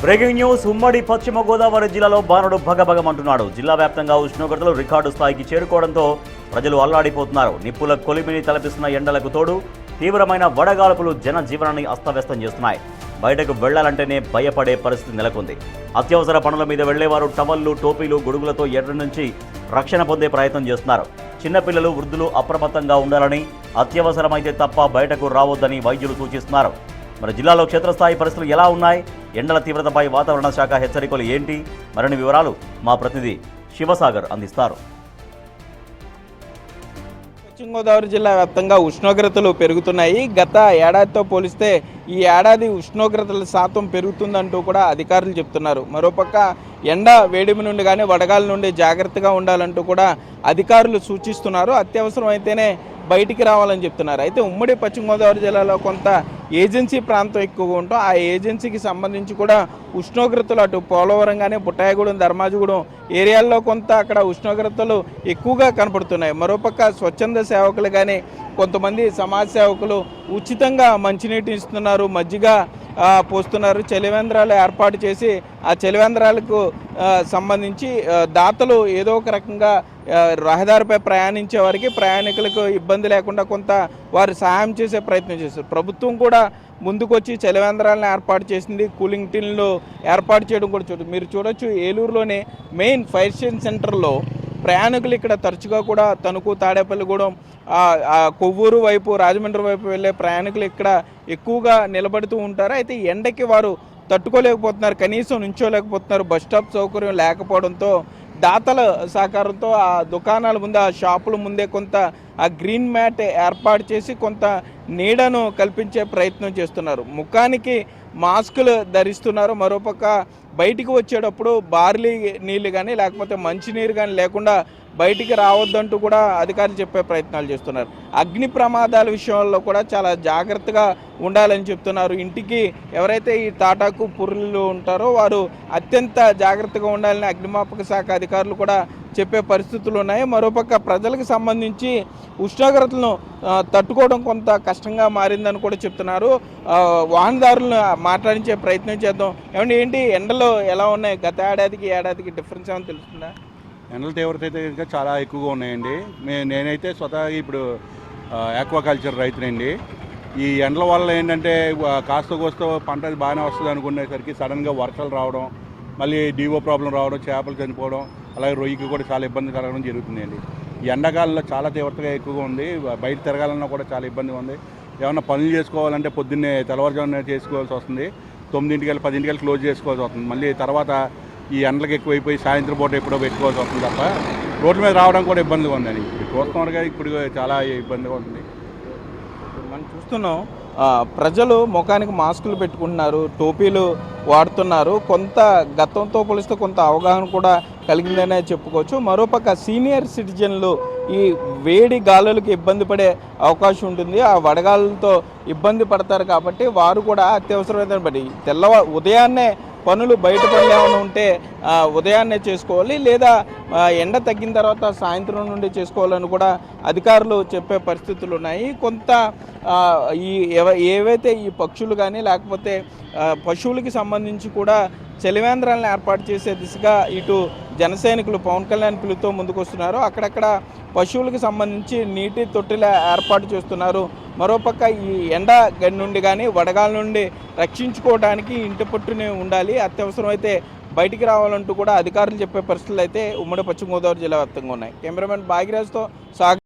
Breaking news. ఉమ్మడి పశ్చిమ గోదావరి జిల్లాలో బాణుడు భగభగమంటున్నాడు. జిల్లా వ్యాప్తంగా ఉష్ణోగ్రతలు రికార్డు స్థాయికి చేరుకోవడంతో ప్రజలు అల్లాడిపోతున్నారు. నిప్పుల కొలిమిని తలపిస్తున్న ఎండలకు తోడు తీవ్రమైన వడగాల్పులు జనజీవనాన్ని అస్తవ్యస్తం చేస్తున్నాయి. బయటకు వెళ్లాలంటేనే భయపడే పరిస్థితి నెలకొంది. అత్యవసర పనుల మీద వెళ్లేవారు టవళ్లు, టోపీలు, గొడుగులతో ఎర్ర నుంచి రక్షణ పొందే ప్రయత్నం చేస్తున్నారు. చిన్నపిల్లలు, వృద్ధులు అప్రమత్తంగా ఉండాలని, అత్యవసరమైతే తప్ప బయటకు రావద్దని వైద్యులు సూచిస్తున్నారు. మరి జిల్లాలో క్షేత్రస్థాయి పరిస్థితులు ఎలా ఉన్నాయి? ఎండల తీవ్రతపై వాతావరణ శాఖ హెచ్చరికలు ఏంటి? మరిన్ని వివరాలు మా ప్రతినిధి శివసాగర్ అందిస్తారు. పశ్చిమ గోదావరి జిల్లా వ్యాప్తంగా ఉష్ణోగ్రతలు పెరుగుతున్నాయి. గత ఏడాదితో పోలిస్తే ఈ ఏడాది ఉష్ణోగ్రతల శాతం పెరుగుతుందంటూ కూడా అధికారులు చెప్తున్నారు. మరోపక్క ఎండ వేడిమి నుండి కానీ వడగాల నుండి జాగ్రత్తగా ఉండాలంటూ కూడా అధికారులు సూచిస్తున్నారు. అత్యవసరం అయితేనే బయటికి రావాలని చెప్తున్నారు. అయితే ఉమ్మడి పశ్చిమ గోదావరి జిల్లాలో కొంత ఏజెన్సీ ప్రాంతం ఎక్కువగా ఉంటాం. ఆ ఏజెన్సీకి సంబంధించి కూడా ఉష్ణోగ్రతలు అటు పోలవరం కానీ, బుట్టాయగూడెం, ధర్మాజిగూడెం ఏరియాల్లో కొంత అక్కడ ఉష్ణోగ్రతలు ఎక్కువగా కనపడుతున్నాయి. మరోపక్క స్వచ్ఛంద సేవకులు కానీ, కొంతమంది సమాజ సేవకులు ఉచితంగా మంచినీటి ఇస్తున్నారు, మజ్జిగ పోస్తున్నారు. చలివేంద్రాలు ఏర్పాటు చేసి ఆ చలివేంద్రాలకు సంబంధించి దాతలు ఏదో ఒక రకంగా రహదారిపై ప్రయాణించే వారికి, ప్రయాణికులకు ఇబ్బంది లేకుండా కొంత వారు సహాయం చేసే ప్రయత్నం చేస్తారు. ప్రభుత్వం కూడా ముందుకొచ్చి చలివేంద్రాలను ఏర్పాటు చేసింది. కూలింగ్ టిన్లు ఏర్పాటు చేయడం కూడా మీరు చూడొచ్చు. ఏలూరులోని మెయిన్ ఫైర్ స్టేషన్ సెంటర్లో ప్రయాణికులు ఇక్కడ తరచుగా కూడా తణుకు, తాడేపల్లిగూడెం, కొవ్వూరు వైపు, రాజమండ్రి వైపు వెళ్ళే ప్రయాణికులు ఇక్కడ ఎక్కువగా నిలబడుతూ ఉంటారు. అయితే ఎండకి వారు తట్టుకోలేకపోతున్నారు, కనీసం నుంచోలేకపోతున్నారు. బస్ స్టాప్ సౌకర్యం లేకపోవడంతో దాతల సహకారంతో ఆ దుకాణాల ముందు, ఆ షాపుల ముందే కొంత ఆ గ్రీన్ మ్యాట్ ఏర్పాటు చేసి కొంత నీడను కల్పించే ప్రయత్నం చేస్తున్నారు. ముఖానికి మాస్కులు ధరిస్తున్నారు. మరోపక్క బయటికి వచ్చేటప్పుడు బార్లీ నీళ్ళు కానీ లేకపోతే మంచినీరు కానీ లేకుండా బయటికి రావద్దంటూ కూడా అధికారులు చెప్పే ప్రయత్నాలు చేస్తున్నారు. అగ్ని ప్రమాదాల విషయంలో కూడా చాలా జాగ్రత్తగా ఉండాలని చెప్తున్నారు. ఇంటికి ఎవరైతే ఈ తాటాకు పుర్రెలు ఉంటారో వారు అత్యంత జాగ్రత్తగా ఉండాలని అగ్నిమాపక శాఖ అధికారులు కూడా చెప్పే పరిస్థితులు ఉన్నాయి. మరోపక్క ప్రజలకు సంబంధించి ఉష్ణోగ్రతలను తట్టుకోవడం కొంత కష్టంగా మారిందని కూడా చెప్తున్నారు. వాహనదారులను మాట్లాడించే ప్రయత్నం చేద్దాం. ఏంటి ఎండలు ఎలా ఉన్నాయి? గత ఏడాదికి ఏడాదికి డిఫరెన్స్ ఏమైనా తెలుస్తుందా? ఎండల తీవ్రత అయితే ఇంకా చాలా ఎక్కువగా ఉన్నాయండి. నేనైతే స్వతహాగా ఇప్పుడు ఆక్వాకల్చర్ రైతునండి. ఈ ఎండల వల్ల ఏంటంటే కాస్త కోస్త పంట బాగానే వస్తుంది అనుకునేసరికి సడన్గా వర్షాలు రావడం, మళ్ళీ డివో ప్రాబ్లం రావడం, చేపలు చనిపోవడం, అలాగే రొయ్యకి కూడా చాలా ఇబ్బంది కలగడం జరుగుతుందండి. ఈ ఎండాకాలంలో చాలా తీవ్రతగా ఎక్కువగా ఉంది. బయట తిరగాలన్నా కూడా చాలా ఇబ్బందిగా ఉంది. ఏమన్నా పనులు చేసుకోవాలంటే పొద్దున్నే తెల్లవారుజామున చేసుకోవాల్సి వస్తుంది. 9 10 క్లోజ్ చేసుకోవాల్సి వస్తుంది. మళ్ళీ తర్వాత ఈ ఎండలకు ఎక్కువైపోయి సాయంత్రం పూట ఎప్పుడో పెట్టుకోవాల్సి వస్తుంది తప్ప రోడ్ల మీద రావడం కూడా ఇబ్బందిగా ఉందని చూస్తున్నారుగా. ఇప్పుడు చాలా ఇబ్బందిగా ఉంది. మనం చూస్తున్నాం ప్రజలు ముఖానికి మాస్కులు పెట్టుకుంటున్నారు, టోపీలు వాడుతున్నారు. కొంత గతంతో పోలిస్తే కొంత అవగాహన కూడా కలిగిందనే చెప్పుకోవచ్చు. మరోపక్క సీనియర్ సిటిజన్లు ఈ వేడి గాలులకు ఇబ్బంది పడే అవకాశం ఉంటుంది. ఆ వడగాలులతో ఇబ్బంది పడతారు కాబట్టి వారు కూడా అత్యవసరమైన బట్టి ఉదయాన్నే పనులు, బయట పనులు ఏమైనా ఉంటే ఉదయాన్నే చేసుకోవాలి, లేదా ఎండ తగ్గిన తర్వాత సాయంత్రం నుండి చేసుకోవాలని కూడా అధికారులు చెప్పే పరిస్థితులు ఉన్నాయి. కొంత ఏవైతే ఈ పక్షులు కానీ లేకపోతే పశువులకి సంబంధించి కూడా చలివేంద్రాలను ఏర్పాటు చేసే దిశగా ఇటు జనసైనికులు పవన్ కళ్యాణ్ పిలుపుతో ముందుకొస్తున్నారు. అక్కడక్కడ పశువులకు సంబంధించి నీటి తొట్టిల ఏర్పాటు చేస్తున్నారు. మరోపక్క ఈ ఎండ నుండి కానీ వడగాల నుండి రక్షించుకోవడానికి ఇంటి పట్టునే ఉండాలి, అత్యవసరం అయితే బయటికి రావాలంటూ కూడా అధికారులు చెప్పే పరిస్థితులు అయితే ఉమ్మడి పశ్చిమ గోదావరి జిల్లా వ్యాప్తంగా ఉన్నాయి. కెమెరామెన్ భాగ్యరాజ్తో సాగర్.